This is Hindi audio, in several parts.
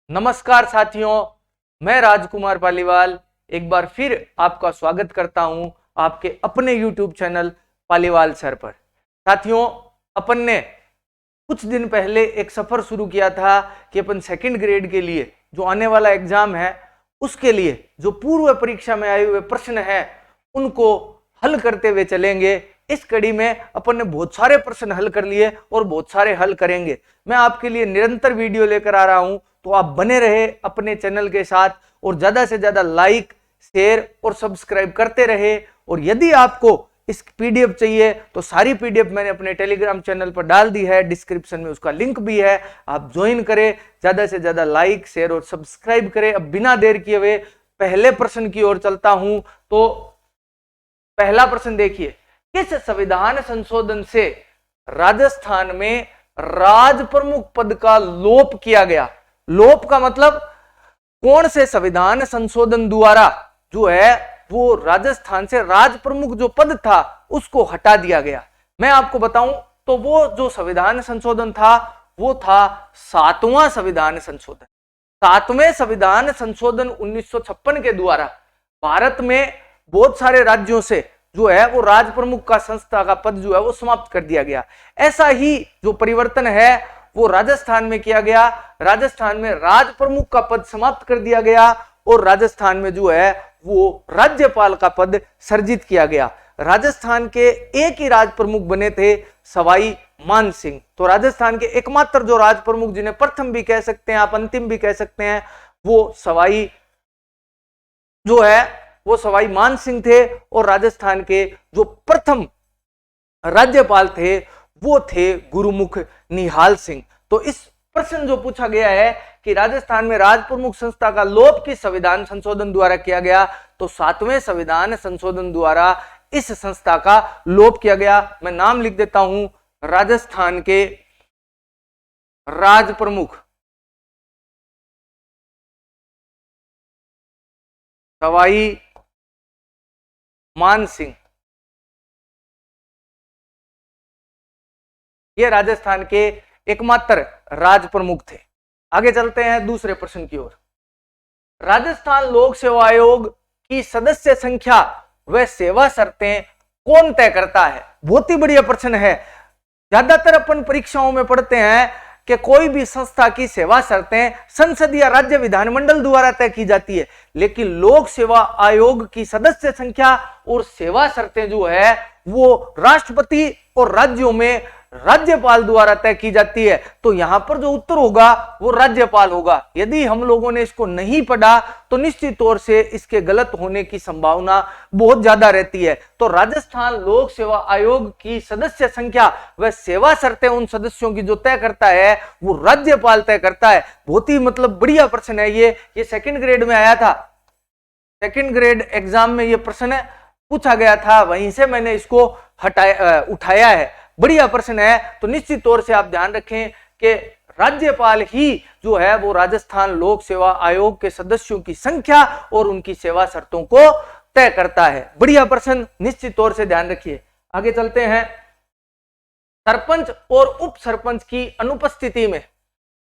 नमस्कार साथियों, मैं राजकुमार पालीवाल एक बार फिर आपका स्वागत करता हूं आपके अपने YouTube चैनल पालीवाल सर पर। साथियों, अपन ने कुछ दिन पहले एक सफर शुरू किया था कि अपन सेकंड ग्रेड के लिए जो आने वाला एग्जाम है उसके लिए जो पूर्व परीक्षा में आए हुए प्रश्न हैं उनको हल करते हुए चलेंगे। इस कड़ी में अपन ने बहुत सारे प्रश्न हल कर लिए और बहुत सारे हल करेंगे। मैं आपके लिए निरंतर वीडियो लेकर आ रहा हूं, तो आप बने रहे अपने चैनल के साथ और ज्यादा से ज्यादा लाइक, शेयर और सब्सक्राइब करते रहे। और यदि आपको इस पीडीएफ चाहिए तो सारी पीडीएफ मैंने अपने टेलीग्राम चैनल पर डाल दी है, डिस्क्रिप्शन में उसका लिंक भी है, आप ज्वाइन करें। ज्यादा से ज्यादा लाइक, शेयर और सब्सक्राइब करें। अब बिना देर किए हुए पहले प्रश्न की ओर चलता हूं। तो पहला प्रश्न देखिए, किस संविधान संशोधन से राजस्थान में राज प्रमुख पद का लोप किया गया? लोप का मतलब कौन से संविधान संशोधन द्वारा जो है वो राजस्थान से राज प्रमुख जो पद था उसको हटा दिया गया। मैं आपको बताऊं तो वो जो संविधान संशोधन था वो था 7वां संविधान संशोधन। 7वें संविधान संशोधन 1956 के द्वारा भारत में बहुत सारे राज्यों से जो है वो राज प्रमुख का संस्था का पद जो है वो समाप्त कर दिया गया। ऐसा ही जो परिवर्तन है वो राजस्थान में किया गया। राजस्थान में राज प्रमुख का पद समाप्त कर दिया गया और राजस्थान में जो है वो राज्यपाल का पद सर्जित किया गया। राजस्थान के एक ही राज प्रमुख बने थे, सवाई मान सिंह। तो राजस्थान के एकमात्र जो राज प्रमुख, जिन्हें प्रथम भी कह सकते हैं आप, अंतिम भी कह सकते हैं, वो सवाई जो है वो सवाई मान सिंह थे। और राजस्थान के जो प्रथम राज्यपाल थे वो थे गुरुमुख निहाल सिंह। तो इस प्रश्न जो पूछा गया है कि राजस्थान में राज प्रमुख संस्था का लोप किस संविधान संशोधन द्वारा किया गया, तो 7वें संविधान संशोधन द्वारा इस संस्था का लोप किया गया। मैं नाम लिख देता हूं, राजस्थान के राज प्रमुख सवाई मान सिंह, ये राजस्थान के एकमात्र राज प्रमुख थे। आगे चलते हैं दूसरे प्रश्न की ओर। राजस्थान लोक सेवा आयोग की सदस्य संख्या व सेवा शर्तें कौन तय करता है? बहुत ही बढ़िया प्रश्न है। ज्यादातर अपन परीक्षाओं में पढ़ते हैं कि कोई भी संस्था की सेवा शर्तें संसद या राज्य विधानमंडल द्वारा तय की जाती है, लेकिन लोक सेवा आयोग की सदस्य संख्या और सेवा शर्तें जो है वो राष्ट्रपति और राज्यों में राज्यपाल द्वारा तय की जाती है। तो यहां पर जो उत्तर होगा वो राज्यपाल होगा। यदि हम लोगों ने इसको नहीं पढ़ा तो निश्चित तौर से इसके गलत होने की संभावना बहुत ज्यादा रहती है। तो राजस्थान लोक सेवा आयोग की सदस्य संख्या व सेवा शर्तें उन सदस्यों की जो तय करता है वो राज्यपाल तय करता है। बहुत ही बढ़िया प्रश्न है ये सेकंड ग्रेड में आया था। सेकंड ग्रेड एग्जाम में ये प्रश्न पूछा गया था, वहीं से मैंने इसको उठाया है। बढ़िया प्रश्न है। तो निश्चित तौर से आप ध्यान रखें कि राज्यपाल ही जो है वो राजस्थान लोक सेवा आयोग के सदस्यों की संख्या और उनकी सेवा शर्तों को तय करता है। बढ़िया प्रश्न, निश्चित तौर से ध्यान रखिए। आगे चलते हैं। सरपंच और उप सरपंच की अनुपस्थिति में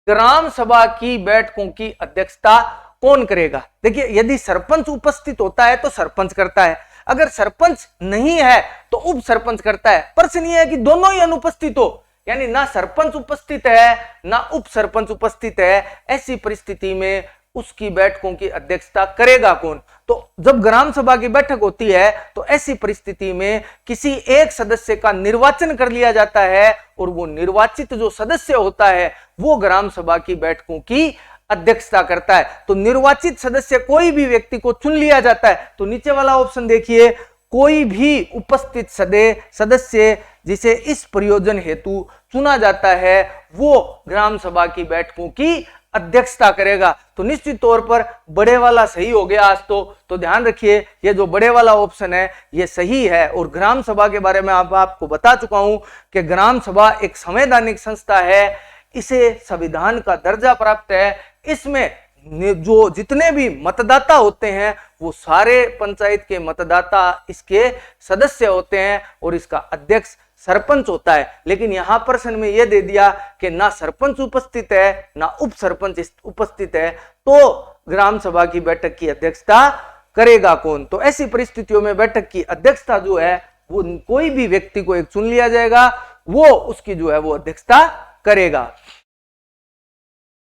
ग्राम सभा की बैठकों की अध्यक्षता कौन करेगा? देखिए, यदि सरपंच उपस्थित होता है तो सरपंच करता है, अगर सरपंच नहीं है तो उप सरपंच करता है। प्रश्न यह है कि दोनों ही अनुपस्थित हो, यानी ना सरपंच उपस्थित है ना उप सरपंच उपस्थित है, ऐसी परिस्थिति में उसकी बैठकों की अध्यक्षता करेगा कौन? तो जब ग्राम सभा की बैठक होती है तो ऐसी परिस्थिति में किसी एक सदस्य का निर्वाचन कर लिया जाता है और वो निर्वाचित जो सदस्य होता है वो ग्राम सभा की बैठकों की अध्यक्षता करता है। तो निर्वाचित सदस्य कोई भी व्यक्ति को चुन लिया जाता है। तो नीचे वाला ऑप्शन देखिए, कोई भी उपस्थित सदस्य जिसे इस प्रयोजन हेतु चुना जाता है वो ग्राम सभा की बैठकों की अध्यक्षता करेगा। तो निश्चित तौर पर बड़े वाला सही हो गया आज तो ध्यान रखिए, ये जो बड़े वाला ऑप्शन है ये सही है। और ग्राम सभा के बारे में आपको बता चुका हूं कि ग्राम सभा एक संवैधानिक संस्था है, इसे संविधान का दर्जा प्राप्त है। इसमें जो जितने भी मतदाता होते हैं वो सारे पंचायत के मतदाता इसके सदस्य होते हैं और इसका अध्यक्ष सरपंच होता है, लेकिन यहां प्रश्न में यह दे दिया कि ना सरपंच उपस्थित है ना उप सरपंच उपस्थित है, तो ग्राम सभा की बैठक की अध्यक्षता करेगा कौन? तो ऐसी परिस्थितियों में बैठक की अध्यक्षता जो है वो कोई भी व्यक्ति को एक चुन लिया जाएगा, वो उसकी जो है वो अध्यक्षता करेगा।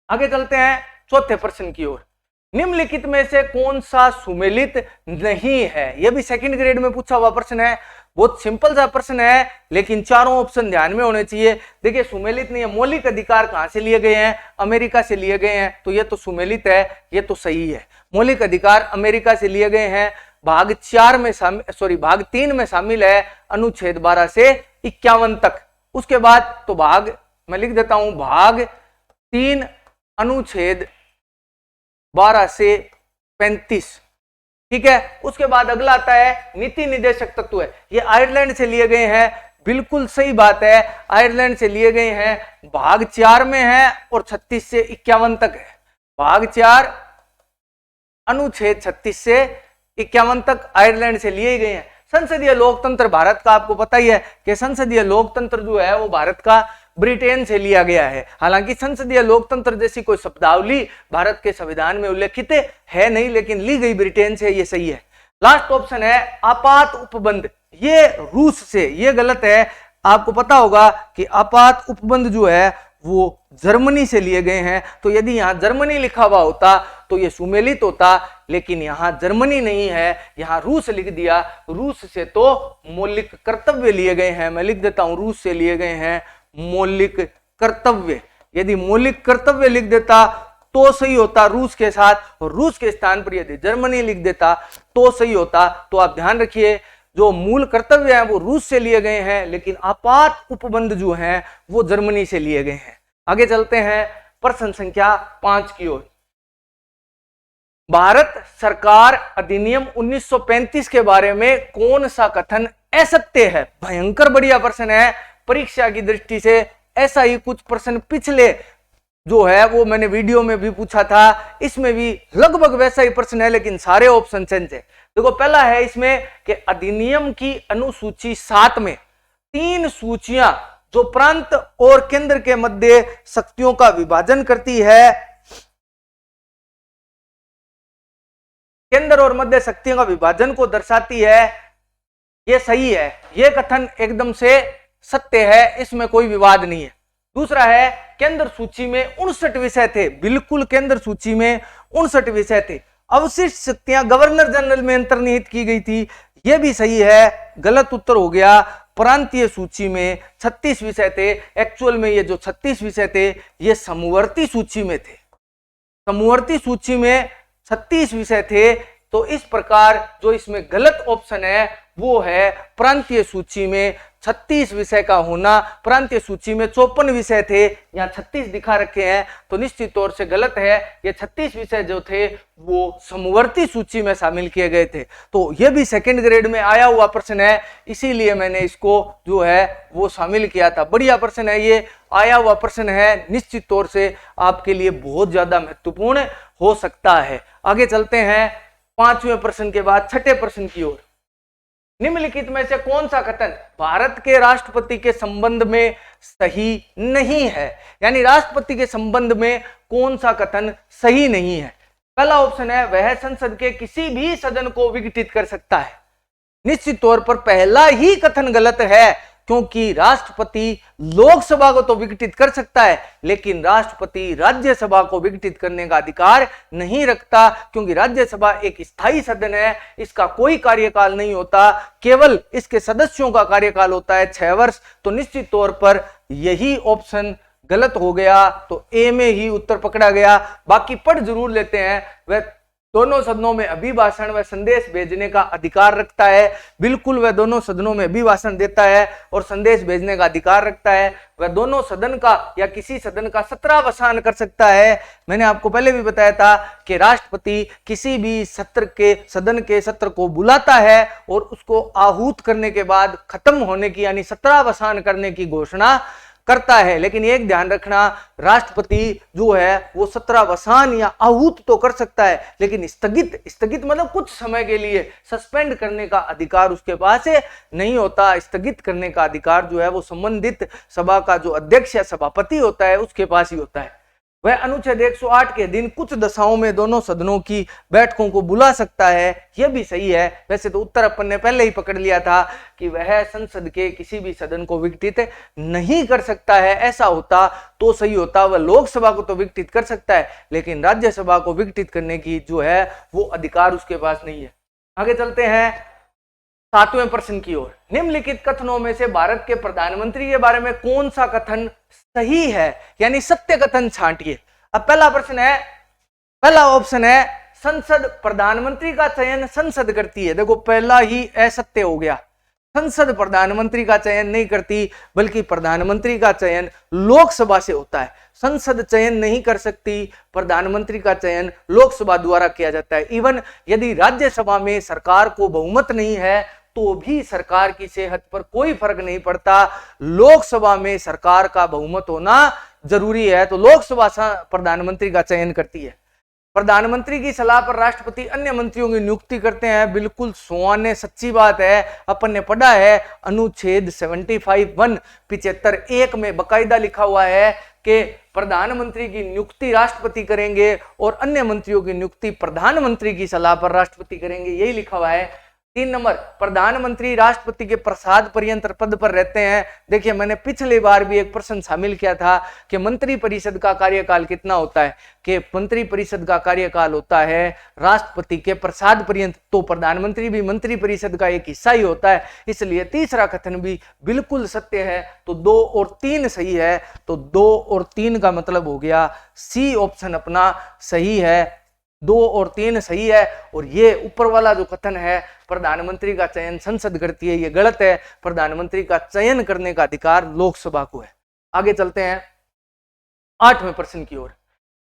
आगे चलते हैं चौथे प्रश्न की ओर। निम्नलिखित में से कौन सा सुमेलित नहीं है? यह भी सेकंड ग्रेड में पूछा हुआ प्रश्न है, बहुत सिंपल सा प्रश्न है, लेकिन चारों ऑप्शन ध्यान में होने चाहिए। देखिए सुमेलित नहीं है, मौलिक अधिकार कहां से लिए गए हैं? अमेरिका से लिए गए हैं, तो ये तो सुमेलित है, ये तो सही है। मौलिक अधिकार अमेरिका से लिए गए हैं, भाग 4 में भाग 3 में शामिल है, अनुच्छेद 12 से 51 तक। उसके बाद तो भाग मैं लिख देता हूं, भाग 3 अनुच्छेद 12 से 35, ठीक है। उसके बाद अगला आता है नीति निर्देशक तत्व है, ये आयरलैंड से लिए गए हैं, बिल्कुल सही बात है, आयरलैंड से लिए गए हैं, भाग 4 में है और 36 से 51 तक है। भाग 4 अनुच्छेद 36 से 51 तक आयरलैंड से लिए गए हैं। संसदीय लोकतंत्र भारत का आपको पता ही है कि संसदीय लोकतंत्र जो है वो भारत का ब्रिटेन से लिया गया है। हालांकि संसदीय लोकतंत्र जैसी कोई शब्दावली भारत के संविधान में उल्लेखित है नहीं, लेकिन ली गई ब्रिटेन से, ये सही है। लास्ट ऑप्शन है आपात उपबंध, ये रूस से, ये गलत है। आपको पता होगा कि आपात उपबंध जो है वो जर्मनी से लिए गए हैं, तो यदि यहां जर्मनी लिखा हुआ होता तो ये सुमेलित होता, लेकिन यहां जर्मनी नहीं है, यहां रूस लिख दिया। रूस से तो मौलिक कर्तव्य लिए गए हैं, मैं लिख देता हूं, रूस से लिए गए हैं मौलिक कर्तव्य। यदि मौलिक कर्तव्य लिख देता तो सही होता रूस के साथ, और रूस के स्थान पर यदि जर्मनी लिख देता तो सही होता। तो आप ध्यान रखिए, जो मूल कर्तव्य हैं वो रूस से लिए गए हैं, लेकिन आपात उपबंध जो हैं वो जर्मनी से लिए गए हैं। आगे चलते हैं प्रश्न संख्या 5 की ओर। भारत सरकार अधिनियम 1935 के बारे में कौन सा कथन असत्य है? भयंकर बढ़िया प्रश्न है परीक्षा की दृष्टि से। ऐसा ही कुछ प्रश्न पिछले जो है वो मैंने वीडियो में भी पूछा था, इसमें भी लगभग वैसा ही प्रश्न है, लेकिन सारे ऑप्शन चेंज है। देखो पहला है इसमें कि अधिनियम की अनुसूची 7 में 3 सूचियां जो प्रांत और केंद्र के मध्य शक्तियों का विभाजन करती है, केंद्र और मध्य शक्तियों का विभाजन को दर्शाती है, यह सही है, यह कथन एकदम से सत्य है, इसमें कोई विवाद नहीं है। दूसरा है केंद्र सूची में 59 विषय थे, बिल्कुल केंद्र सूची में 59 विषय थे। अवशिष्ट शक्तियां गवर्नर जनरल में अंतर्निहित की गई थी, यह भी सही है, गलत उत्तर हो गया। प्रांतीय सूची में 36 विषय थे, एक्चुअल में ये जो 36 विषय थे ये समवर्ती सूची में थे, समवर्ती सूची में 36 विषय थे। तो इस प्रकार जो इसमें गलत ऑप्शन है वो है प्रांतीय सूची में 36 विषय का होना। प्रांतीय सूची में 54 विषय थे, यहाँ 36 दिखा रखे हैं, तो निश्चित तौर से गलत है। ये 36 विषय जो थे वो समवर्ती सूची में शामिल किए गए थे। तो ये भी सेकंड ग्रेड में आया हुआ प्रश्न है, इसीलिए मैंने इसको जो है वो शामिल किया था। बढ़िया प्रश्न है, ये आया हुआ प्रश्न है, निश्चित तौर से आपके लिए बहुत ज्यादा महत्वपूर्ण हो सकता है। आगे चलते हैं 5वें प्रश्न के बाद 6ठे प्रश्न की ओर। निम्नलिखित में से कौन सा कथन भारत के राष्ट्रपति के संबंध में सही नहीं है? यानी राष्ट्रपति के संबंध में कौन सा कथन सही नहीं है? पहला ऑप्शन है वह संसद के किसी भी सदन को विघटित कर सकता है। निश्चित तौर पर पहला ही कथन गलत है, क्योंकि राष्ट्रपति लोकसभा को तो विघटित कर सकता है, लेकिन राष्ट्रपति राज्यसभा को विघटित करने का अधिकार नहीं रखता, क्योंकि राज्यसभा एक स्थायी सदन है, इसका कोई कार्यकाल नहीं होता, केवल इसके सदस्यों का कार्यकाल होता है 6 वर्ष। तो निश्चित तौर पर यही ऑप्शन गलत हो गया, तो ए में ही उत्तर पकड़ा गया। बाकी पढ़ जरूर लेते हैं, वह दोनों सदनों में अभिभाषण व संदेश भेजने का अधिकार रखता है, बिल्कुल वह दोनों सदनों में अभिभाषण देता है और संदेश भेजने का अधिकार रखता है। वह दोनों सदन का या किसी सदन का सत्रावसान कर सकता है। मैंने आपको पहले भी बताया था कि राष्ट्रपति किसी भी सत्र के सदन के सत्र को बुलाता है और उसको आहूत करने के बाद खत्म होने की यानी सत्रावसान करने की घोषणा करता है। लेकिन एक ध्यान रखना, राष्ट्रपति जो है वो सत्रावसान या आहूत तो कर सकता है, लेकिन स्थगित मतलब कुछ समय के लिए सस्पेंड करने का अधिकार उसके पास नहीं होता। स्थगित करने का अधिकार जो है वो संबंधित सभा का जो अध्यक्ष या सभापति होता है उसके पास ही होता है। वह अनुच्छेद 108 के दिन कुछ दशाओं में दोनों सदनों की बैठकों को बुला सकता है। यह भी सही है। वैसे तो उत्तर अपन ने पहले ही पकड़ लिया था कि वह संसद के किसी भी सदन को विघटित नहीं कर सकता है। ऐसा होता तो सही होता, वह लोकसभा को तो विघटित कर सकता है लेकिन राज्यसभा को विघटित करने की जो है वो अधिकार उसके पास नहीं है। आगे चलते हैं 7वें प्रश्न की ओर। निम्नलिखित कथनों में से भारत के प्रधानमंत्री के बारे में कौन सा कथन सही है, यानी सत्य कथन छांटिए। अब पहला प्रश्न है, पहला ऑप्शन है संसद प्रधानमंत्री का चयन संसद करती है। देखो पहला ही असत्य हो गया, संसद प्रधानमंत्री का चयन नहीं करती बल्कि प्रधानमंत्री का चयन लोकसभा से होता है। संसद चयन नहीं कर सकती, प्रधानमंत्री का चयन लोकसभा द्वारा किया जाता है। इवन यदि राज्यसभा में सरकार को बहुमत नहीं है तो भी सरकार की सेहत पर कोई फर्क नहीं पड़ता। लोकसभा में सरकार का बहुमत होना जरूरी है, तो लोकसभा प्रधानमंत्री का चयन करती है। प्रधानमंत्री की सलाह पर राष्ट्रपति अन्य मंत्रियों की नियुक्ति करते हैं, बिल्कुल सोने सच्ची बात है। अपन ने पढ़ा है अनुच्छेद 75(1) 75(1) में बकायदा लिखा हुआ है कि प्रधानमंत्री की नियुक्ति राष्ट्रपति करेंगे और अन्य मंत्रियों की नियुक्ति प्रधानमंत्री की सलाह पर राष्ट्रपति करेंगे, यही लिखा हुआ है। 3 नंबर, प्रधानमंत्री राष्ट्रपति के प्रसाद पर्यंत पद पर रहते हैं। देखिए मैंने पिछली बार भी एक प्रश्न शामिल किया था कि मंत्री परिषद का कार्यकाल कितना होता है, कि मंत्री परिषद का कार्यकाल होता है राष्ट्रपति के प्रसाद पर्यंत, तो प्रधानमंत्री भी मंत्री परिषद का एक हिस्सा ही होता है। इसलिए तीसरा कथन भी बिल्कुल सत्य है, तो 2 और 3 सही है। तो 2 और 3 का मतलब हो गया सी ऑप्शन अपना सही है। 2 और 3 सही है। और ये ऊपर वाला जो कथन है प्रधानमंत्री का चयन संसद करती है, ये गलत है। प्रधानमंत्री का चयन करने का अधिकार लोकसभा को है। आगे चलते हैं 8वें प्रश्न की ओर।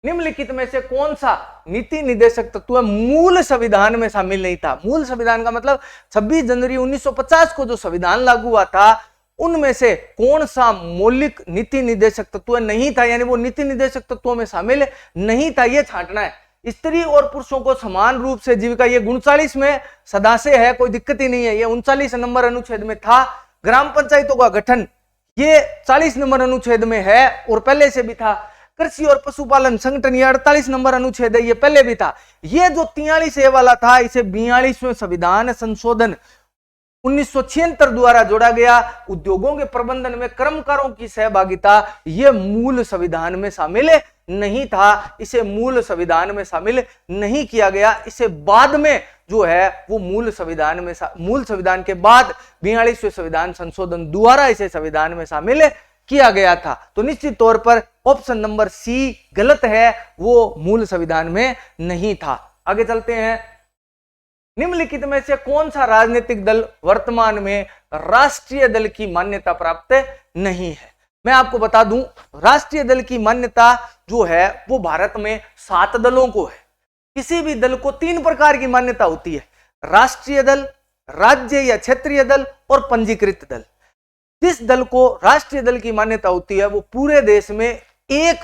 निम्नलिखित में से कौन सा नीति निर्देशक तत्व मूल संविधान में शामिल नहीं था? मूल संविधान का मतलब 26 जनवरी 1950 को जो संविधान लागू हुआ था उनमें से कौन सा मौलिक नीति निर्देशक तत्व नहीं था, यानी वो नीति निर्देशक तत्वों में शामिल नहीं था, ये छांटना है। स्त्री और पुरुषों को समान रूप से जीविका, ये 39 में सदा से है, कोई दिक्कत ही नहीं है, ये 39 नंबर अनुच्छेद में था। ग्राम पंचायतों का गठन ये 40 नंबर अनुच्छेद में है और पहले से भी था। कृषि और पशुपालन संगठन ये 48 नंबर अनुच्छेद है, ये पहले भी था। ये जो 43 ए वाला था इसे 42वें संविधान संशोधन 1976 द्वारा जोड़ा गया। उद्योगों के प्रबंधन में कर्मकारों की सहभागिता ये मूल संविधान में शामिल नहीं था, इसे मूल संविधान में शामिल नहीं किया गया। इसे बाद में जो है वो मूल संविधान के बाद 42वें संविधान संशोधन द्वारा इसे संविधान में शामिल किया गया था। तो निश्चित तौर पर ऑप्शन नंबर सी गलत है, वो मूल संविधान में नहीं था। आगे चलते हैं। निम्नलिखित में से कौन सा राजनीतिक दल वर्तमान में राष्ट्रीय दल की मान्यता प्राप्त नहीं है? मैं आपको बता दूं, राष्ट्रीय दल की मान्यता जो है वो भारत में 7 दलों को है। किसी भी दल को 3 प्रकार की मान्यता होती है, राष्ट्रीय दल, राज्य या क्षेत्रीय दल और पंजीकृत दल। जिस दल को राष्ट्रीय दल की मान्यता होती है वो पूरे देश में एक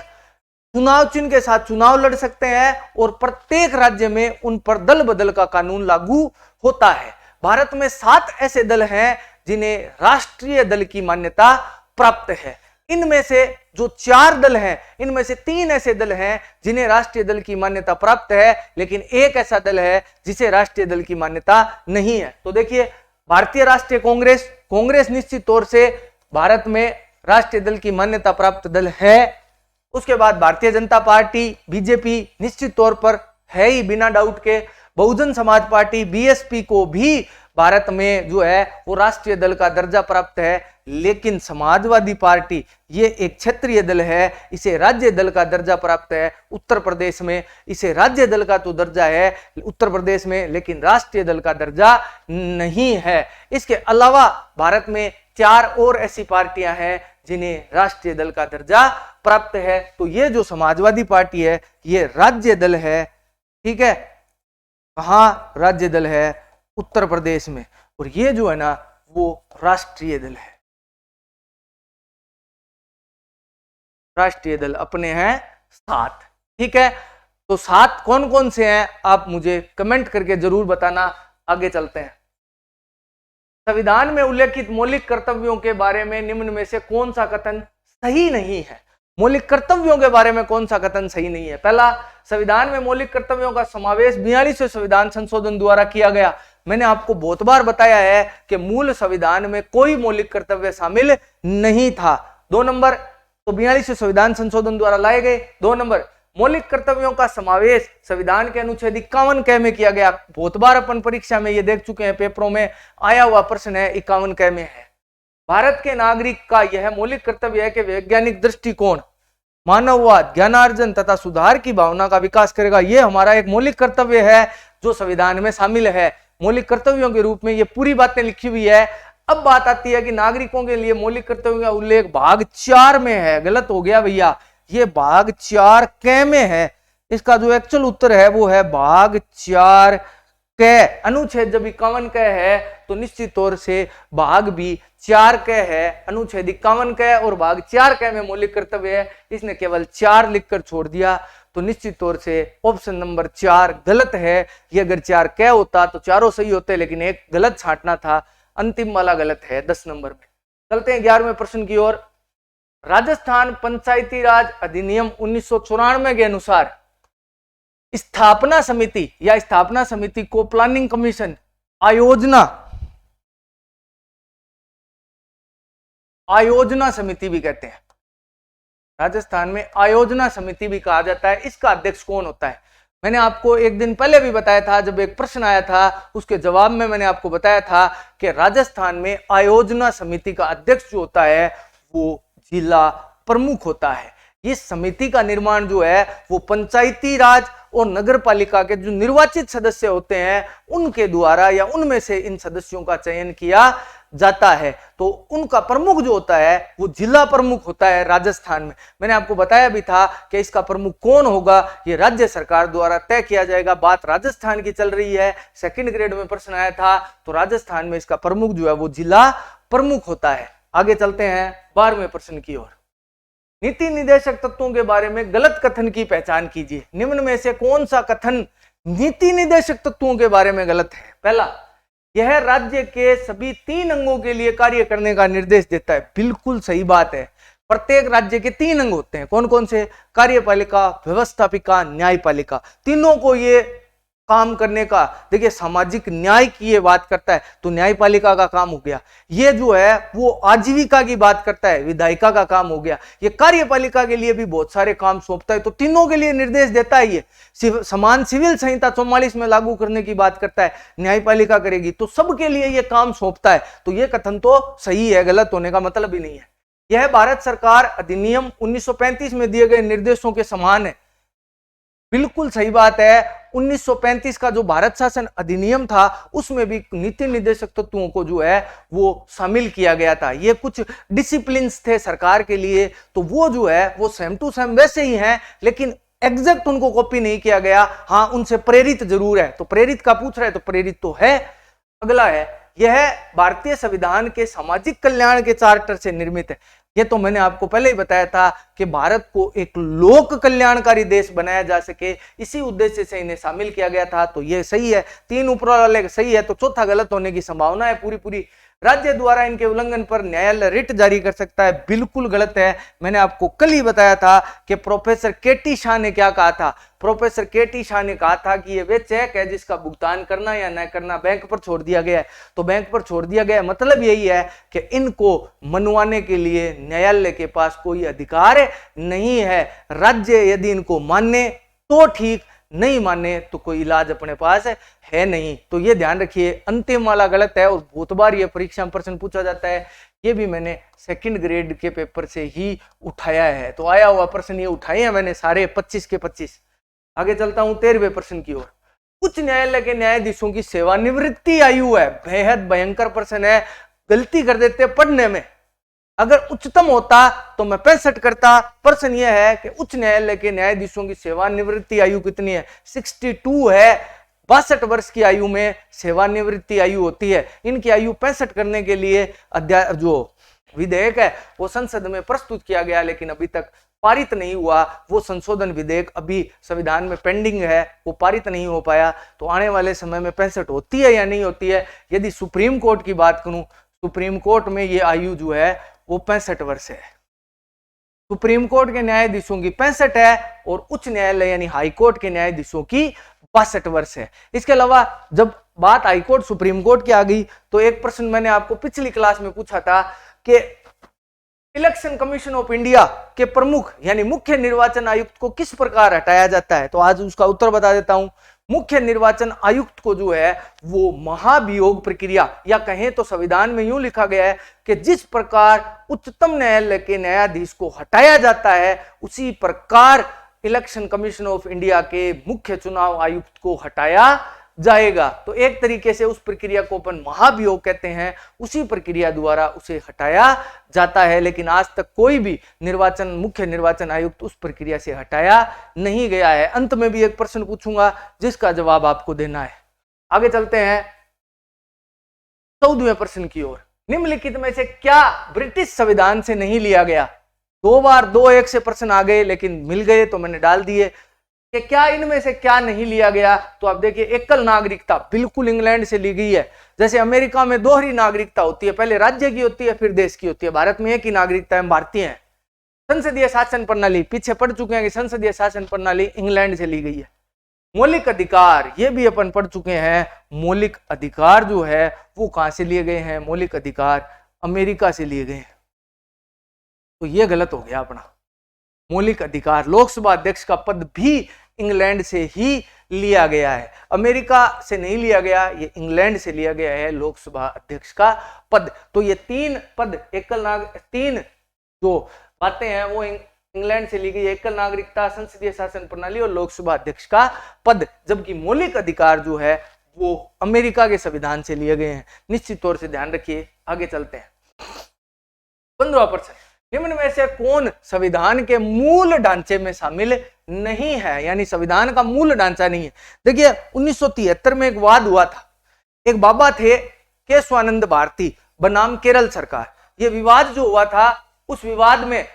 चुनाव चिन्ह के साथ चुनाव लड़ सकते हैं और प्रत्येक राज्य में उन पर दल बदल का कानून लागू होता है। भारत में 7 ऐसे दल हैं जिन्हें राष्ट्रीय दल की मान्यता प्राप्त है। इनमें से जो 4 दल हैं, इनमें से 3 ऐसे दल हैं जिन्हें राष्ट्रीय दल की मान्यता प्राप्त है, लेकिन एक ऐसा दल है जिसे राष्ट्रीय दल की मान्यता नहीं है। तो देखिए, भारतीय राष्ट्रीय कांग्रेस निश्चित तौर से भारत में राष्ट्रीय दल की मान्यता प्राप्त दल है। उसके बाद भारतीय जनता पार्टी बीजेपी निश्चित तौर पर है ही बिना डाउट के। बहुजन समाज पार्टी बीएसपी को भी भारत में जो है वो राष्ट्रीय दल का दर्जा प्राप्त है। लेकिन समाजवादी पार्टी ये एक क्षेत्रीय दल है, इसे राज्य दल का दर्जा प्राप्त है। उत्तर प्रदेश में इसे राज्य दल का तो दर्जा है उत्तर प्रदेश में, लेकिन राष्ट्रीय दल का दर्जा नहीं है। इसके अलावा भारत में 4 और ऐसी पार्टियां हैं जिन्हें राष्ट्रीय दल का दर्जा प्राप्त है। तो ये जो समाजवादी पार्टी है ये राज्य दल है, ठीक है। कहाँ राज्य दल है? उत्तर प्रदेश में। और ये जो है ना वो राष्ट्रीय दल है। राष्ट्रीय दल अपने हैं 7। ठीक है, तो 7 कौन कौन से हैं आप मुझे कमेंट करके जरूर बताना। आगे चलते हैं। संविधान में उल्लेखित मौलिक कर्तव्यों के बारे में निम्न में से कौन सा कथन सही नहीं है? मौलिक कर्तव्यों के बारे में कौन सा कथन सही नहीं है? पहला, संविधान में मौलिक कर्तव्यों का समावेश 42वें संविधान संशोधन द्वारा किया गया। मैंने आपको बहुत बार बताया है कि मूल संविधान में कोई मौलिक कर्तव्य शामिल नहीं था। 2 नंबर, तो 42वें संविधान संशोधन द्वारा लाए गए। 2 नंबर, मौलिक कर्तव्यों का समावेश संविधान के अनुच्छेद 51 क में किया गया। बहुत बार अपन परीक्षा में ये देख चुके हैं, पेपरों में आया हुआ प्रश्न है, 51 क में है। भारत के नागरिक का यह मौलिक कर्तव्य है कि वैज्ञानिक दृष्टिकोण, मानववाद, ज्ञानार्जन तथा सुधार की भावना का विकास करेगा। यह हमारा एक मौलिक कर्तव्य है जो संविधान में शामिल है। मौलिक कर्तव्यों के रूप में ये पूरी बातें लिखी हुई है। अब बात आती है कि नागरिकों के लिए मौलिक कर्तव्यों का उल्लेख भाग 4 में है। गलत हो गया भैया, ये भाग 4 क में है। इसका जो एक्चुअल उत्तर है वो है भाग 4 क। अनुच्छेद जब 51 क है तो निश्चित तौर से भाग भी 4 क है। अनुच्छेद 51 क और भाग 4 क में मौलिक कर्तव्य है। इसने केवल 4 लिखकर छोड़ दिया, तो निश्चित तौर से ऑप्शन नंबर 4 गलत है। ये अगर 4 क होता तो चारों सही होते, लेकिन एक गलत छांटना था, अंतिम वाला गलत है 10 नंबर में। चलते हैं 11वें प्रश्न की ओर। राजस्थान पंचायती राज अधिनियम 1994 के अनुसार स्थापना समिति या स्थापना समिति को प्लानिंग कमीशन, आयोजना समिति भी कहते हैं। राजस्थान में आयोजना समिति भी कहा जाता है। इसका अध्यक्ष कौन होता है? मैंने आपको एक दिन पहले भी बताया था, जब एक प्रश्न आया था उसके जवाब में मैंने आपको बताया था कि राजस्थान में आयोजना समिति का अध्यक्ष जो होता है वो जिला प्रमुख होता है। इस समिति का निर्माण जो है वो पंचायती राज और नगर पालिका के जो निर्वाचित सदस्य होते हैं उनके द्वारा या उनमें से इन सदस्यों का चयन किया जाता है। तो उनका प्रमुख जो होता है वो जिला प्रमुख होता है राजस्थान में। मैंने आपको बताया भी था कि इसका प्रमुख कौन होगा ये राज्य सरकार द्वारा तय किया जाएगा। बात राजस्थान की चल रही है, सेकंड ग्रेड में प्रश्न आया था, तो राजस्थान में इसका प्रमुख जो है वो जिला प्रमुख होता है। आगे चलते हैं 12वें प्रश्न की ओर। नीति निर्देशक तत्वों के बारे में गलत कथन की पहचान कीजिए। निम्न में से कौन सा कथन नीति निर्देशक तत्वों के बारे में गलत है? पहला, यह राज्य के सभी 3 अंगों के लिए कार्य करने का निर्देश देता है। बिल्कुल सही बात है। प्रत्येक राज्य के 3 अंग होते हैं। कौन कौन से? कार्यपालिका, व्यवस्थापिका, न्यायपालिका। तीनों को ये काम करने का, देखिए सामाजिक न्याय की ये बात करता है तो न्यायपालिका का काम हो गया। ये जो है वो आजीविका की बात करता है, विधायिका का काम हो गया। ये कार्यपालिका के लिए भी बहुत सारे काम सौंपता है, तो तीनों के लिए निर्देश देता है। ये समान सिविल संहिता 44 में लागू करने की बात करता है, न्यायपालिका करेगी, तो सबके लिए ये काम सौंपता है। तो ये कथन तो सही है, गलत होने का मतलब ही नहीं है। यह भारत सरकार अधिनियम 1935 में दिए गए निर्देशों के समान है। बिल्कुल सही बात है। 1935 का जो भारत शासन अधिनियम था उसमें भी नीति निर्देशक तत्वों को जो है वो शामिल किया गया था। ये कुछ डिसिप्लिन्स थे सरकार के लिए, तो वो जो है वो सेम टू सेम वैसे ही हैं, लेकिन एग्जैक्ट उनको कॉपी नहीं किया गया। हाँ, उनसे प्रेरित जरूर है। तो प्रेरित का पूछ रहा है तो प्रेरित तो है। अगला है, यह भारतीय संविधान के सामाजिक कल्याण के चार्टर से निर्मित है। ये तो मैंने आपको पहले ही बताया था कि भारत को एक लोक कल्याणकारी देश बनाया जा सके, इसी उद्देश्य से इन्हें शामिल किया गया था। तो ये सही है। 3 ऊपर वाले सही है, तो चौथा गलत होने की संभावना है पूरी। राज्य द्वारा इनके उल्लंघन पर न्यायालय रिट जारी कर सकता है। बिल्कुल गलत है। मैंने आपको कल ही बताया था कि प्रोफेसर केटी शाह ने क्या कहा था। प्रोफेसर केटी शाह ने कहा था कि ये वे चेक है जिसका भुगतान करना या न करना बैंक पर छोड़ दिया गया है। तो बैंक पर छोड़ दिया गया मतलब यही है कि इनको मनवाने के लिए न्यायालय के पास कोई अधिकार नहीं है। राज्य यदि इनको माने तो ठीक, नहीं माने तो कोई इलाज अपने पास है नहीं। तो ये ध्यान रखिए, अंतिम वाला गलत है और बहुत बार ये परीक्षा में प्रश्न पूछा जाता है। ये भी मैंने सेकंड ग्रेड के पेपर से ही उठाया है। तो आया हुआ प्रश्न ये उठाए हैं मैंने सारे 25 के 25। आगे चलता हूं 13वें प्रश्न की ओर। उच्च न्यायालय के न्यायाधीशों की सेवानिवृत्ति आयु है। बेहद भयंकर प्रश्न है, गलती कर देते पढ़ने में। अगर उच्चतम होता तो मैं 65 करता। प्रश्न यह है कि उच्च न्यायालय के न्यायाधीशों की सेवानिवृत्ति आयु कितनी है? 62 है। 62 वर्ष की आयु में सेवानिवृत्ति आयु होती है। इनकी आयु 65 करने के लिए जो विधेयक है वो संसद में प्रस्तुत किया गया, लेकिन अभी तक पारित नहीं हुआ, वो संशोधन विधेयक अभी संविधान में पेंडिंग है, वो पारित नहीं हो पाया। तो आने वाले समय में 65 होती है या नहीं होती है? यदि सुप्रीम कोर्ट की बात करूं, सुप्रीम कोर्ट में ये आयु जो है वो 65 वर्ष है। सुप्रीम कोर्ट के न्यायाधीशों की 65 है और उच्च न्यायालय यानी हाई कोर्ट के न्यायाधीशों की 62 वर्ष है। इसके अलावा जब बात हाई कोर्ट सुप्रीम कोर्ट की आ गई तो एक प्रश्न मैंने आपको पिछली क्लास में पूछा था कि इलेक्शन कमीशन ऑफ इंडिया के प्रमुख यानी मुख्य निर्वाचन आयुक्त को किस प्रकार हटाया जाता है, तो आज उसका उत्तर बता देता हूं। मुख्य निर्वाचन आयुक्त को जो है वो महाभियोग प्रक्रिया, या कहें तो संविधान में यूं लिखा गया है कि जिस प्रकार उच्चतम न्यायालय के न्यायाधीश को हटाया जाता है उसी प्रकार इलेक्शन कमीशन ऑफ इंडिया के मुख्य चुनाव आयुक्त को हटाया जाएगा। तो एक तरीके से उस प्रक्रिया को अपन महाभियोग कहते हैं, उसी प्रक्रिया द्वारा उसे हटाया जाता है। लेकिन आज तक कोई भी मुख्य निर्वाचन आयुक्त उस प्रक्रिया से हटाया नहीं गया है। अंत में भी एक प्रश्न पूछूंगा जिसका जवाब आपको देना है। आगे चलते हैं 14वें प्रश्न की ओर। निम्नलिखित में से क्या ब्रिटिश संविधान से नहीं लिया गया? 2 बार 2-1 से प्रश्न आ गए लेकिन मिल गए तो मैंने डाल दिए कि क्या इनमें से क्या नहीं लिया गया। तो आप देखिए, एकल नागरिकता बिल्कुल इंग्लैंड से ली गई है। जैसे अमेरिका में दोहरी नागरिकता होती है, पहले राज्य की होती है फिर देश की होती है। भारत में एक ही नागरिकता है, हम भारतीय हैं। संसदीय शासन प्रणाली पीछे पढ़ चुके हैं कि संसदीय शासन प्रणाली इंग्लैंड से ली गई है। मौलिक अधिकार ये भी अपन पढ़ चुके हैं, मौलिक अधिकार जो है वो कहां से लिए गए हैं? मौलिक अधिकार अमेरिका से लिए गए हैं। तो ये गलत हो गया अपना। मौलिक अधिकार लोकसभा अध्यक्ष का पद भी इंग्लैंड से ही लिया गया है, अमेरिका से नहीं लिया गया, ये इंग्लैंड से लिया गया है लोकसभा अध्यक्ष का पद। तो ये 3 पद तीन जो बातें हैं वो इंग्लैंड से ली गई, एकल नागरिकता, संसदीय शासन प्रणाली और लोकसभा अध्यक्ष का पद। जबकि मौलिक अधिकार जो है वो अमेरिका के संविधान से लिए गए हैं। निश्चित तौर से ध्यान रखिए। आगे चलते हैं 15वां प्रश्न। निम्न में से कौन संविधान के मूल ढांचे में शामिल नहीं है, यानी संविधान का मूल ढांचा नहीं है? देखिए 1973 में एक वाद हुआ था। एक बाबा थे केशवानंद भारती बनाम केरल सरकार। ये विवाद जो हुआ था, उस विवाद में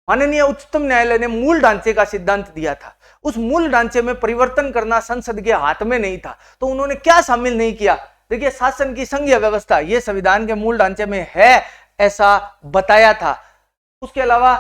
माननीय उच्चतम न्यायालय ने मूल ढांचे का सिद्धांत दिया था। उस मूल ढांचे में परिवर्तन करना संसद के हाथ में नहीं था। तो उन्होंने क्या शामिल नहीं किया? देखिए, शासन की संघीय व्यवस्था ये संविधान के मूल ढांचे में है ऐसा बताया था। उसके अलावा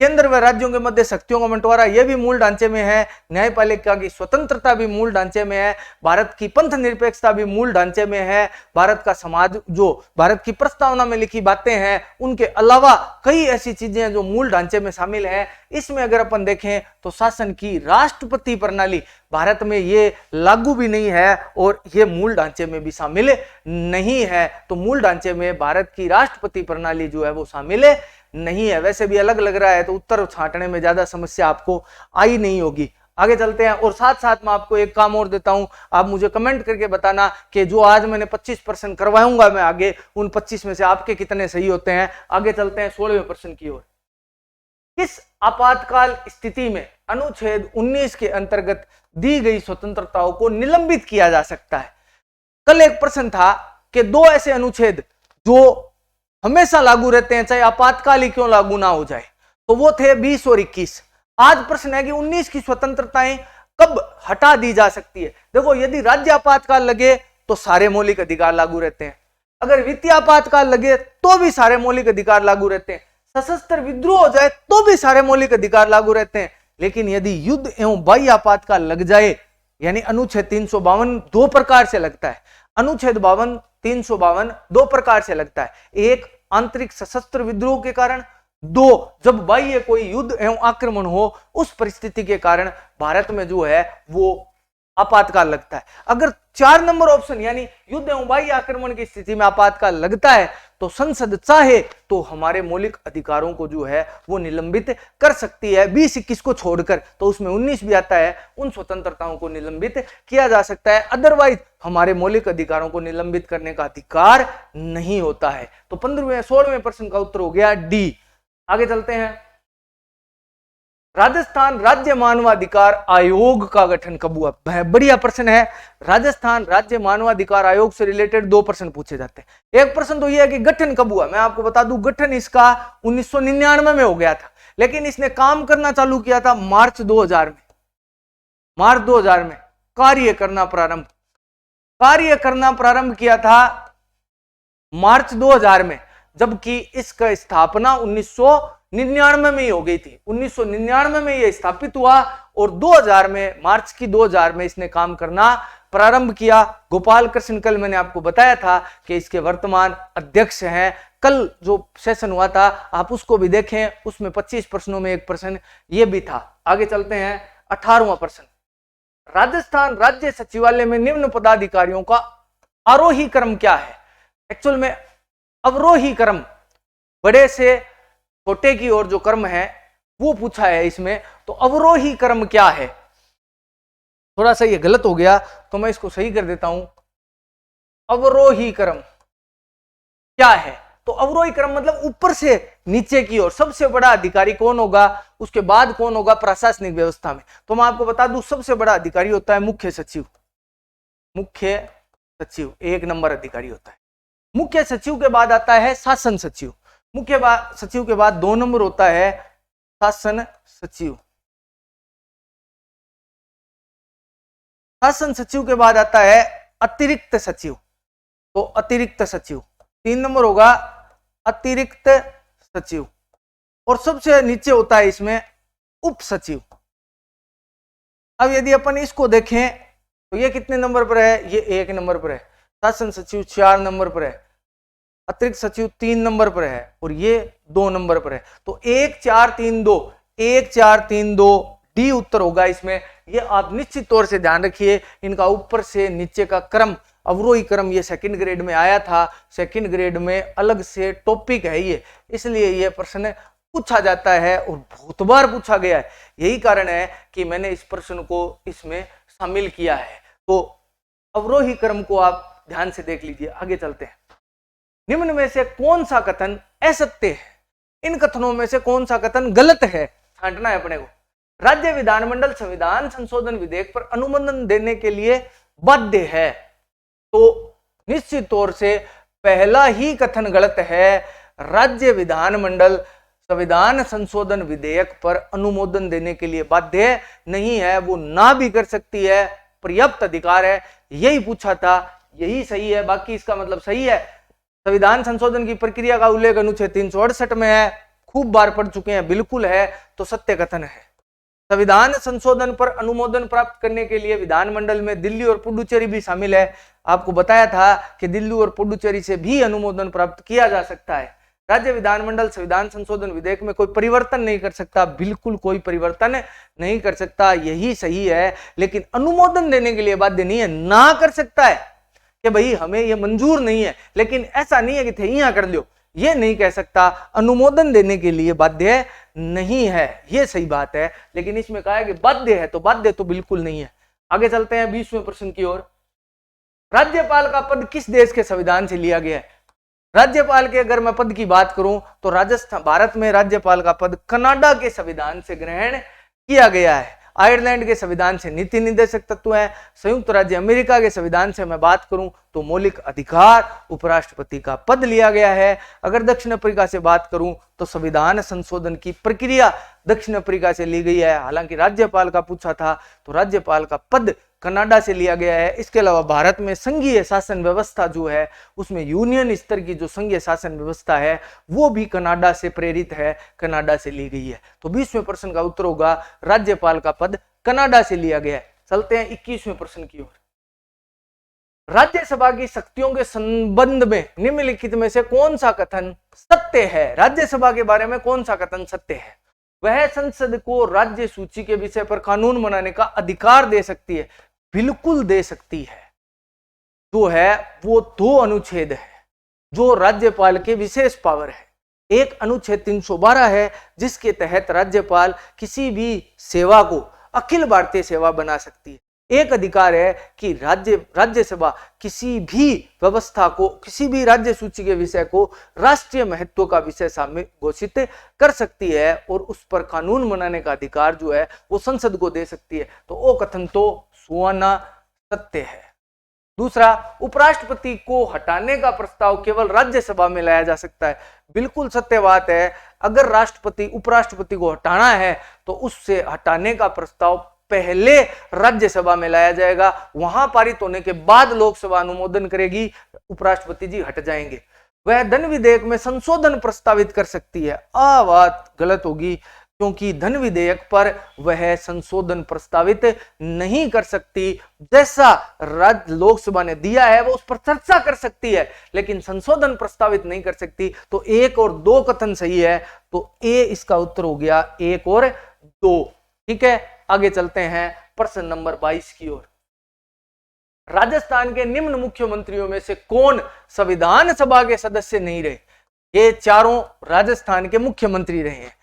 केंद्र व राज्यों के मध्य शक्तियों का बंटवारा यह भी मूल ढांचे में है। न्यायपालिका की स्वतंत्रता भी मूल ढांचे में है। भारत की पंथ निरपेक्षता भी मूल ढांचे में है। भारत का समाज जो भारत की प्रस्तावना में लिखी बातें हैं उनके अलावा कई ऐसी चीजें हैं जो मूल ढांचे में शामिल है। इसमें अगर अपन देखें तो शासन की राष्ट्रपति प्रणाली भारत में ये लागू भी नहीं है और ये मूल ढांचे में भी शामिल नहीं है। तो मूल ढांचे में भारत की राष्ट्रपति प्रणाली जो है वो शामिल नहीं है। वैसे भी अलग लग रहा है तो उत्तर छांटने में ज्यादा समस्या आपको आई नहीं होगी। आगे चलते हैं और साथ साथ मैं आपको एक काम और देता हूं, आप मुझे कमेंट करके बताना कि जो आज मैंने 25% करवाऊंगा मैं आगे, उन 25 में से आपके कितने सही होते हैं। आगे चलते हैं 16वें प्रश्न की ओर। किस आपातकाल स्थिति में अनुच्छेद 19 के अंतर्गत दी गई स्वतंत्रताओं को निलंबित किया जा सकता है? कल एक प्रश्न था कि 2 ऐसे अनुच्छेद जो हमेशा लागू रहते हैं चाहे आपातकाल ही क्यों लागू ना हो जाए, तो वो थे 20 और 21। आज प्रश्न है कि 19 की स्वतंत्रताएं कब हटा दी जा सकती है। देखो, यदि राज्य आपातकाल लगे तो सारे मौलिक अधिकार लागू रहते हैं, अगर वित्तीय आपातकाल लगे तो भी सारे मौलिक अधिकार लागू रहते हैं, सशस्त्र विद्रोह हो जाए तो भी सारे मौलिक अधिकार लागू रहते हैं। लेकिन यदि युद्ध एवं बाह्य आपातकाल लग जाए, यानी अनुच्छेद 352 2 प्रकार से लगता है। अनुच्छेद 352 2 प्रकार से लगता है। एक, आंतरिक सशस्त्र विद्रोह के कारण। 2, जब बाह्य कोई युद्ध एवं आक्रमण हो उस परिस्थिति के कारण भारत में जो है वो आपातकाल लगता है। अगर 4 नंबर ऑप्शन यानी युद्ध एवं बाह्य आक्रमण की स्थिति में आपातकाल लगता है तो संसद चाहे तो हमारे मौलिक अधिकारों को जो है वो निलंबित कर सकती है। 20-21 को छोड़कर, तो उसमें 19 भी आता है, उन स्वतंत्रताओं को निलंबित किया जा सकता है। अदरवाइज हमारे मौलिक अधिकारों को निलंबित करने का अधिकार नहीं होता है। तो 16वें प्रश्न का उत्तर हो गया डी। आगे चलते हैं। राजस्थान राज्य मानवाधिकार आयोग का गठन कब हुआ? बढ़िया प्रश्न है। राजस्थान राज्य मानवाधिकार आयोग से रिलेटेड 2 प्रश्न पूछे जाते हैं। एक प्रश्न तो यह है कि गठन कब हुआ। मैं आपको बता दूं, गठन इसका 1999 में हो गया था। लेकिन इसने काम करना चालू किया था मार्च 2000 में। मार्च 2000 में कार्य करना प्रारंभ किया था मार्च 2000 में, जबकि इसका स्थापना 1999 में ही हो गई थी। 1999 में यह स्थापित हुआ और 2000 में मार्च की 2000 में इसने काम करना प्रारंभ किया। गोपाल कृष्ण कल मैंने आपको बताया था कि इसके वर्तमान अध्यक्ष हैं। कल जो सेशन हुआ था आप उसको भी देखें, उसमें 25 प्रश्नों में 1 प्रश्न ये भी था। आगे चलते हैं 18वां प्रश्न। राजस्थान राज्य सचिवालय में निम्न पदाधिकारियों का आरोही क्रम क्या है? एक्चुअल में अवरोही क्रम, बड़े से छोटे की ओर जो क्रम है वो पूछा है इसमें। तो अवरोही क्रम क्या है? थोड़ा सा ये गलत हो गया तो मैं इसको सही कर देता हूं। अवरोही क्रम क्या है? तो अवरोही क्रम मतलब ऊपर से नीचे की ओर सबसे बड़ा अधिकारी कौन होगा, उसके बाद कौन होगा प्रशासनिक व्यवस्था में। तो मैं आपको बता दूं सबसे बड़ा अधिकारी होता है मुख्य सचिव। मुख्य सचिव 1 नंबर अधिकारी होता है। मुख्य सचिव के बाद आता है शासन सचिव। मुख्य सचिव के बाद 2 नंबर होता है शासन सचिव। शासन सचिव के बाद आता है अतिरिक्त सचिव। तो अतिरिक्त सचिव 3 नंबर होगा अतिरिक्त सचिव। और सबसे नीचे होता है इसमें उप सचिव। अब यदि अपन इसको देखें तो ये कितने नंबर पर है? ये 1 नंबर पर है। शासन सचिव 4 नंबर पर है, अतिरिक्त सचिव 3 नंबर पर है और ये 2 नंबर पर है। तो 1 4 3 2 1 4 3 2 डी उत्तर होगा इसमें। ये आप निश्चित तौर से ध्यान रखिए, इनका ऊपर से नीचे का क्रम अवरोही क्रम ये 2nd ग्रेड में आया था। 2nd ग्रेड में अलग से टॉपिक है ये, इसलिए ये प्रश्न पूछा जाता है और बहुत बार पूछा गया है। यही कारण है कि मैंने इस प्रश्न को इसमें शामिल किया है। तो अवरोही क्रम को आप ध्यान से देख लीजिए। आगे चलते हैं। निम्न में से कौन सा कथन असत्य है? इन कथनों में से कौन सा कथन गलत है, छांटना है अपने को। राज्य विधानमंडल संविधान संशोधन विधेयक पर अनुमोदन देने के लिए बाध्य है। तो निश्चित तौर से पहला ही कथन गलत है। राज्य विधानमंडल संविधान संशोधन विधेयक पर अनुमोदन देने के लिए बाध्य नहीं है, वो ना भी कर सकती है, पर्याप्त अधिकार है। यही पूछा था, यही सही है। बाकी इसका मतलब सही है। संविधान संशोधन की प्रक्रिया का उल्लेख अनुच्छेद 368 में है, खूब बार पढ़ चुके हैं, बिल्कुल है, तो सत्य कथन है। संविधान संशोधन पर अनुमोदन प्राप्त करने के लिए विधानमंडल में दिल्ली और पुडुचेरी भी शामिल है। आपको बताया था कि दिल्ली और पुडुचेरी से भी अनुमोदन प्राप्त किया जा सकता है। राज्य विधानमंडल संविधान संशोधन विधेयक में कोई परिवर्तन नहीं कर सकता, बिल्कुल कोई परिवर्तन नहीं कर सकता, यही सही है। लेकिन अनुमोदन देने के लिए बाध्य नहीं है, ना कर सकता है कि भाई हमें ये मंजूर नहीं है, लेकिन ऐसा नहीं है कि थे यहाँ कर लो, ये नहीं कह सकता। अनुमोदन देने के लिए बाध्य नहीं है, ये सही बात है। लेकिन इसमें कहा है कि बाध्य है, तो बाध्य तो बिल्कुल नहीं है। आगे चलते हैं 20वें प्रश्न की ओर। राज्यपाल का पद किस देश के संविधान से लिया गया है? राज्यपाल के अगर मैं पद की बात करूं तो राजस्थान भारत में राज्यपाल का पद कनाडा के संविधान से ग्रहण किया गया है। आयरलैंड के संविधान से नीति निर्देशक तत्व है। संयुक्त राज्य अमेरिका के संविधान से मैं बात करूं तो मौलिक अधिकार उपराष्ट्रपति का पद लिया गया है। अगर दक्षिण अफ्रीका से बात करूं तो संविधान संशोधन की प्रक्रिया दक्षिण अफ्रीका से ली गई है। हालांकि राज्यपाल का पूछा था तो राज्यपाल का पद कनाडा से लिया गया है। इसके अलावा भारत में संघीय शासन व्यवस्था जो है उसमें यूनियन स्तर की जो संघीय शासन व्यवस्था है वो भी कनाडा से प्रेरित है, कनाडा से ली गई है। तो 20वें प्रश्न का उत्तर होगा राज्यपाल का पद कनाडा से लिया गया है। चलते हैं 21वें प्रश्न की ओर। राज्यसभा की शक्तियों के संबंध में निम्नलिखित में से कौन सा कथन सत्य है? राज्यसभा के बारे में कौन सा कथन सत्य है? वह संसद को राज्य सूची के विषय पर कानून बनाने का अधिकार दे सकती है, बिल्कुल दे सकती है। जो है वो 2 अनुच्छेद है जो राज्यपाल के विशेष पावर है। एक अनुच्छेद 312 है जिसके तहत राज्यपाल किसी भी सेवा को अखिल भारतीय सेवा बना सकती है। एक अधिकार है कि राज्यसभा किसी भी व्यवस्था को, किसी भी राज्य सूची के विषय को राष्ट्रीय महत्व का विषय सामने घोषित कर सकती है और उस पर कानून बनाने का अधिकार जो है वो संसद को दे सकती है। तो वो कथन तो सुहाना सत्य है। दूसरा, उपराष्ट्रपति को हटाने का प्रस्ताव केवल राज्यसभा में लाया जा सकता है। बिल्कुल सत्य बात है, अगर राष्ट्रपति उपराष्ट्रपति को हटाना है तो उससे हटाने का प्रस्ताव पहले राज्यसभा में लाया जाएगा, वहां पारित होने के बाद लोकसभा अनुमोदन करेगी, उपराष्ट्रपति जी हट जाएंगे। वह धन विधेयक में संशोधन प्रस्तावित कर सकती है। बात गलत होगी, क्योंकि धन विधेयक पर वह संशोधन प्रस्तावित नहीं कर सकती। जैसा राज्य लोकसभा ने दिया है वो उस पर चर्चा कर सकती है, लेकिन संशोधन प्रस्तावित नहीं कर सकती। तो 1 और 2 कथन सही है, तो ए इसका उत्तर हो गया 1 और 2। ठीक है, आगे चलते हैं प्रश्न नंबर 22 की ओर। राजस्थान के निम्न मुख्यमंत्रियों में से कौन संविधान सभा के सदस्य नहीं रहे? ये चारों राजस्थान के मुख्यमंत्री रहे हैं।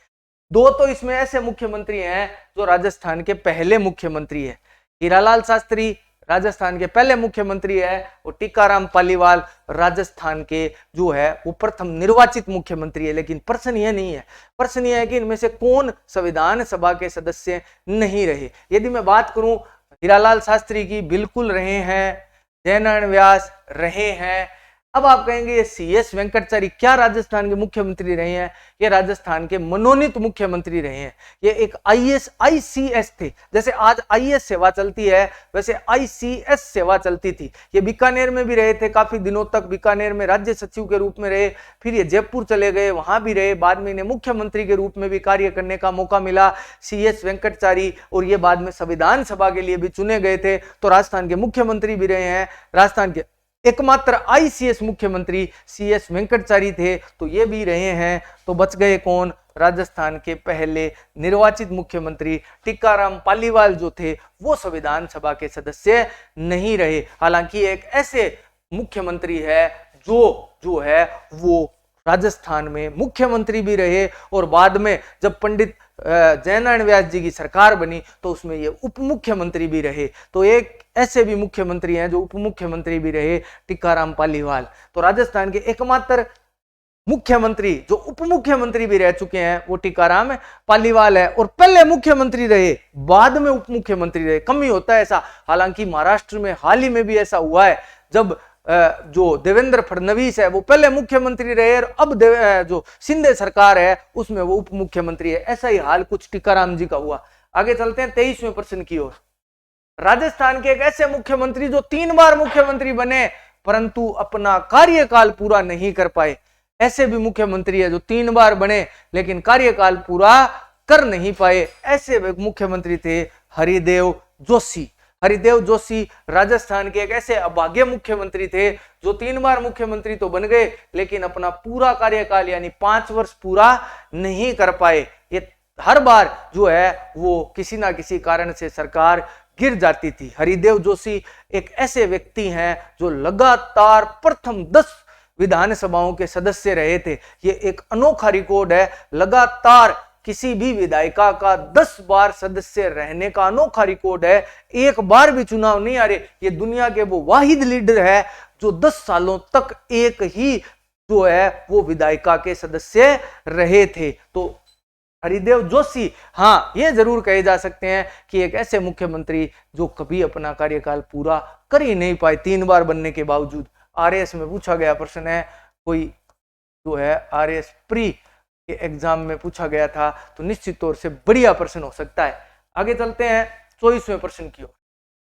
2 तो इसमें ऐसे मुख्यमंत्री हैं जो राजस्थान के पहले मुख्यमंत्री है। हीरालाल शास्त्री राजस्थान के पहले मुख्यमंत्री है, और टीकाराम पालीवाल राजस्थान के जो है वो प्रथम निर्वाचित मुख्यमंत्री है। लेकिन प्रश्न यह नहीं है, प्रश्न यह है कि इनमें से कौन संविधान सभा के सदस्य नहीं रहे। यदि मैं बात करूं हीरालाल शास्त्री की, बिल्कुल रहे हैं। जयनारायण व्यास रहे हैं। अब आप कहेंगे ये CS वेंकटचारी क्या राजस्थान के मुख्यमंत्री रहे हैं? ये राजस्थान के मनोनीत मुख्यमंत्री रहे हैं। ये एक ICS थे। जैसे आज IS सेवा चलती है, वैसे ICS सेवा चलती थी। ये बीकानेर में भी रहे थे, काफी दिनों तक बीकानेर में राज्य सचिव के रूप में रहे। फिर ये जयपुर चले गए, वहां भी रहे। बाद में इन्हें मुख्यमंत्री के रूप में भी कार्य करने का मौका मिला, CS वेंकटचारी। और ये बाद में संविधान सभा के लिए भी चुने गए थे, तो राजस्थान के मुख्यमंत्री भी रहे हैं। राजस्थान के एकमात्र ICS मुख्यमंत्री CS वेंकटचारी थे, तो ये भी रहे हैं। तो बच गए कौन? राजस्थान के पहले निर्वाचित मुख्यमंत्री टीकाराम पालीवाल जो थे वो संविधान सभा के सदस्य नहीं रहे। हालांकि एक ऐसे मुख्यमंत्री है जो है वो राजस्थान में मुख्यमंत्री भी रहे, और बाद में जब पंडित जयनारायण व्यास जी की सरकार बनी तो उसमें ये उप मुख्यमंत्री भी रहे। तो एक ऐसे भी मुख्यमंत्री हैं जो उप मुख्यमंत्री भी रहे, टीकाराम पालीवाल। तो राजस्थान के एकमात्र मुख्यमंत्री जो उप मुख्यमंत्री भी रह चुके हैं वो टीकाराम पालीवाल है, और पहले मुख्यमंत्री रहे, बाद में उप मुख्यमंत्री रहे। कम ही होता है ऐसा। हालांकि महाराष्ट्र में हाल ही में भी ऐसा हुआ है, जब जो देवेंद्र फडणवीस है वो पहले मुख्यमंत्री रहे, और अब जो शिंदे सरकार है उसमें वो उप मुख्यमंत्री है। ऐसा ही हाल कुछ टीकाराम जी का हुआ। आगे चलते हैं 23वें प्रश्न की ओर। राजस्थान के एक ऐसे मुख्यमंत्री जो 3 बार मुख्यमंत्री बने परंतु अपना कार्यकाल पूरा नहीं कर पाए। ऐसे भी मुख्यमंत्री है जो 3 बार बने लेकिन कार्यकाल पूरा कर नहीं पाए। ऐसे मुख्यमंत्री थे हरिदेव जोशी। हरिदेव जोशी राजस्थान के एक ऐसे अभागे मुख्यमंत्री थे जो 3 बार मुख्यमंत्री तो बन गए लेकिन अपना पूरा कार्यकाल यानी 5 वर्ष पूरा नहीं कर पाए। ये हर बार जो है वो किसी ना किसी कारण से सरकार गिर जाती थी। हरिदेव जोशी एक ऐसे व्यक्ति हैं जो लगातार प्रथम 10 विधानसभाओं के सदस्य रहे थे। ये एक अनोखा रिकॉर्ड है, लगातार किसी भी विधायिका का 10 बार सदस्य रहने का अनोखा रिकॉर्ड है। एक बार भी चुनाव नहीं आ रहे। ये दुनिया के वो वाहिद लीडर है जो 10 सालों तक एक ही जो है वो विधायिका के सदस्य रहे थे। तो हरिदेव जोशी, हाँ ये जरूर कहे जा सकते हैं कि एक ऐसे मुख्यमंत्री जो कभी अपना कार्यकाल पूरा कर ही नहीं पाए 3 बार बनने के बावजूद। RAS में पूछा गया प्रश्न है, कोई जो है RAS प्री के एग्जाम में पूछा गया था, तो निश्चित तौर से बढ़िया प्रश्न हो सकता है। आगे चलते हैं 24वें प्रश्न की ओर।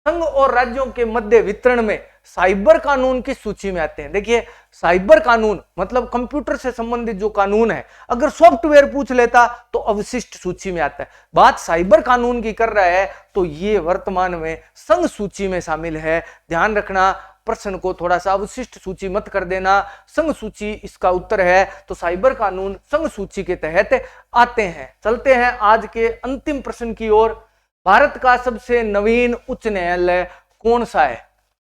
संघ और राज्यों के मध्य वितरण में साइबर कानून किस सूची में आते हैं? देखिए साइबर कानून मतलब कंप्यूटर से संबंधित जो कानून है, अगर सॉफ्टवेयर पूछ लेता तो अवशिष्ट सूची में आता है। बात साइबर कानून की कर रहा है तो ये वर्तमान में संघ सूची में शामिल है। ध्यान रखना, प्रश्न को थोड़ा सा अवशिष्ट सूची मत कर देना, संघ सूची इसका उत्तर है। तो साइबर कानून संघ सूची के तहत आते हैं। चलते हैं आज के अंतिम प्रश्न की ओर। भारत का सबसे नवीन उच्च न्यायालय कौन सा है?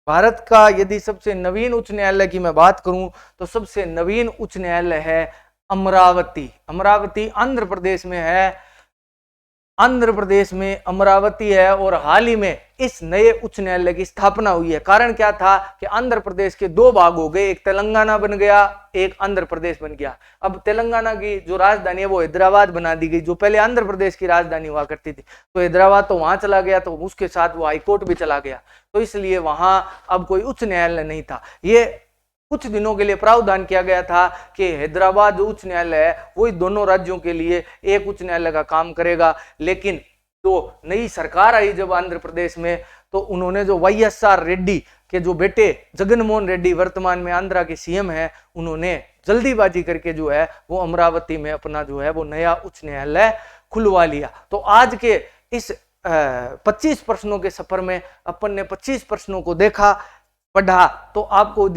भारत का यदि सबसे नवीन उच्च न्यायालय की मैं बात करूं तो सबसे नवीन उच्च न्यायालय है अमरावती। अमरावती आंध्र प्रदेश में है। आंध्र प्रदेश में अमरावती है और हाल ही में इस नए उच्च न्यायालय की स्थापना हुई है। कारण क्या था कि आंध्र प्रदेश के दो भाग हो गए, एक तेलंगाना बन गया, एक आंध्र प्रदेश बन गया। अब तेलंगाना की जो राजधानी है वो हैदराबाद बना दी गई, जो पहले आंध्र प्रदेश की राजधानी हुआ करती थी। तो हैदराबाद तो वहां चला गया, तो उसके साथ वो हाईकोर्ट भी चला गया, तो इसलिए वहां अब कोई उच्च न्यायालय नहीं था। ये कुछ दिनों के लिए प्रावधान किया गया था कि हैदराबाद जो उच्च न्यायालय है वही दोनों राज्यों के लिए एक उच्च न्यायालय का काम करेगा। लेकिन तो नई सरकार आई जब आंध्र प्रदेश में, तो उन्होंने जो YSR रेड्डी के जो बेटे जगनमोहन रेड्डी वर्तमान में आंध्रा के CM है, उन्होंने जल्दीबाजी करके जो है वो अमरावती में अपना जो है वो नया उच्च न्यायालय खुलवा लिया। तो आज के इस 25 प्रश्नों के सफर में अपन ने 25 प्रश्नों को देखा, पढ़ा। तो आपको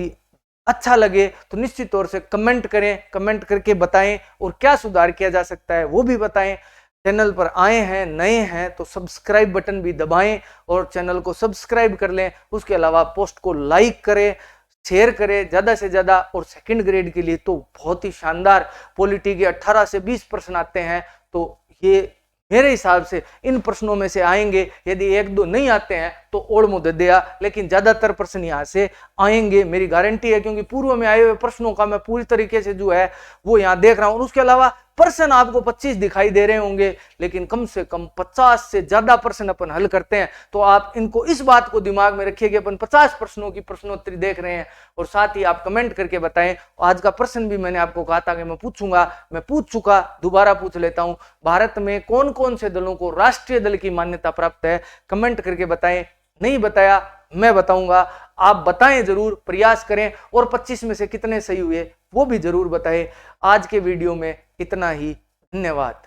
अच्छा लगे तो निश्चित तौर से कमेंट करें, कमेंट करके बताएं और क्या सुधार किया जा सकता है वो भी बताएं। चैनल पर आए हैं, नए हैं तो सब्सक्राइब बटन भी दबाएं और चैनल को सब्सक्राइब कर लें। उसके अलावा पोस्ट को लाइक करें, शेयर करें ज्यादा से ज्यादा। और सेकंड ग्रेड के लिए तो बहुत ही शानदार पॉलिटी के 18 से 20 प्रश्न आते हैं, तो ये मेरे हिसाब से इन प्रश्नों में से आएंगे। यदि एक दो नहीं आते हैं तो ओढ़ मुँह दे दिया, लेकिन ज्यादातर प्रश्न यहाँ से आएंगे, मेरी गारंटी है, क्योंकि पूर्व में आए हुए प्रश्नों का मैं पूरी तरीके से जो है वो यहाँ देख रहा हूँ। उसके अलावा प्रश्न आपको 25 दिखाई दे रहे होंगे, लेकिन कम से कम 50 से ज्यादा प्रश्न अपन हल करते हैं। तो आप इनको इस बात को दिमाग में रखिए कि अपन 50 प्रश्नों की प्रश्नोत्तरी देख रहे हैं। और साथ ही आप कमेंट करके बताएं। आज का प्रश्न भी मैंने आपको कहा था कि मैं पूछूंगा, मैं पूछ चुका, दोबारा पूछ लेता हूं। भारत में कौन कौन से दलों को राष्ट्रीय दल की मान्यता प्राप्त है? कमेंट करके बताएं। नहीं बताया मैं बताऊंगा, आप बताएं जरूर, प्रयास करें। और 25 में से कितने सही हुए वो भी जरूर बताएं। आज के वीडियो में इतना ही, धन्यवाद।